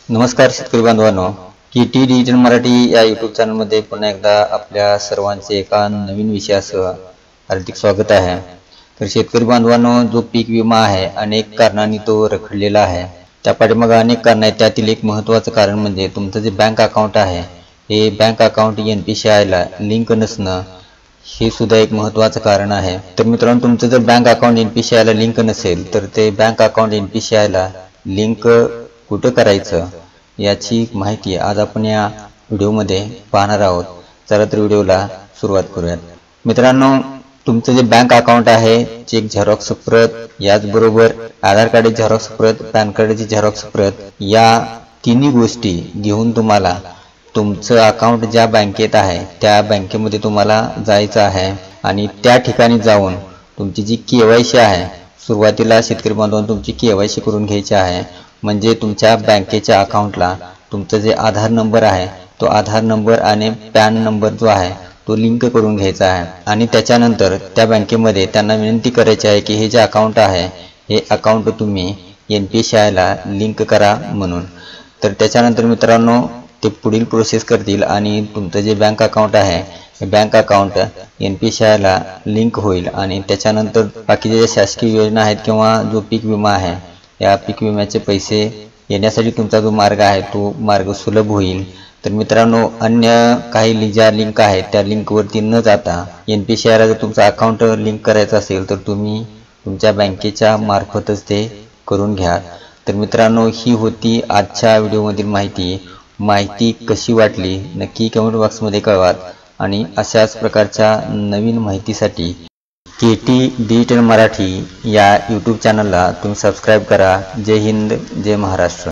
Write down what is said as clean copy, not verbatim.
नमस्कार शेतकरी बांधवांनो, KT डिजिटल मराठी या यूट्यूब चॅनलमध्ये पुन्हा एकदा आपल्या सर्वांचे एका नवीन विषयासह हार्दिक स्वागत आहे। तर शेतकरी बांधवांनो, जो पीक विमा आहे अनेक कारणांनी तो रखडलेला आहे। त्या पाठीमागे अनेक कारण आहेत। त्यातील एक महत्त्वाचं कारण म्हणजे तुमचं जे बँक अकाउंट आहे हे बँक अकाउंट NPCI ला लिंक नसणं, हे सुद्धा एक महत्त्वाचं कारण आहे। तर मित्रांनो, तुमचं जर बँक अकाउंट NPCI ला लिंक नसेल तर ते बँक अकाउंट NPCI ला लिंक कुठं करायचं याची माहिती आज आपण या व्हिडिओमध्ये पाहणार आहोत। चला तर व्हिडिओला सुरुवात करूयात। मित्रांनो, तुमचं जे बँक अकाउंट आहे चेक झेरॉक्स प्रत, याचबरोबर आधार कार्ड झेरॉक्स प्रत, पॅन कार्डची झेरॉक्स प्रत, या तिन्ही गोष्टी घेऊन तुम्हाला तुमचं अकाउंट ज्या बँकेत आहे त्या बँकेमध्ये तुम्हाला जायचं आहे आणि त्या ठिकाणी जाऊन तुमची जी KYC आहे, सुरुवातीला शेतकरी बांधवांनो तुमची KYC करून घ्यायची आहे। म्हणजे तुमच्या बँकेच्या अकाउंटला तुमचं जे आधार नंबर आहे तो आधार नंबर आणि पॅन नंबर जो आहे तो लिंक करून घ्यायचा आहे आणि त्याच्यानंतर त्या बँकेमध्ये त्यांना विनंती करायची आहे की हे जे अकाउंट आहे हे अकाउंट तुम्ही NPCI ला लिंक करा म्हणून। तर त्याच्यानंतर मित्रांनो ते पुढील प्रोसेस करतील आणि तुमचं जे बँक अकाउंट आहे हे बँक अकाउंट NPCI ला लिंक होईल आणि त्याच्यानंतर बाकीच्या ज्या शासकीय योजना आहेत किंवा जो पीक विमा आहे या पीक विम्याचे पैसे येण्यासाठी तुमचा जो मार्ग आहे तो मार्ग सुलभ होईल। तर मित्रांनो, अन्य काही ज्या लिंक आहेत त्या लिंकवरती न जाता NPCI ला जर तुमचं अकाउंट लिंक करायचं असेल तर तुम्ही तुमच्या बँकेच्या मार्फतच ते करून घ्या। तर मित्रांनो, ही होती आजच्या व्हिडिओमधील माहिती कशी वाटली नक्की कमेंट बॉक्समध्ये कळवा आणि अशाच प्रकारच्या नवीन माहितीसाठी KT डिजिटल मराठी या यूट्यूब चॅनलला तुम्ही सबस्क्राईब करा। जय हिंद, जय महाराष्ट्र।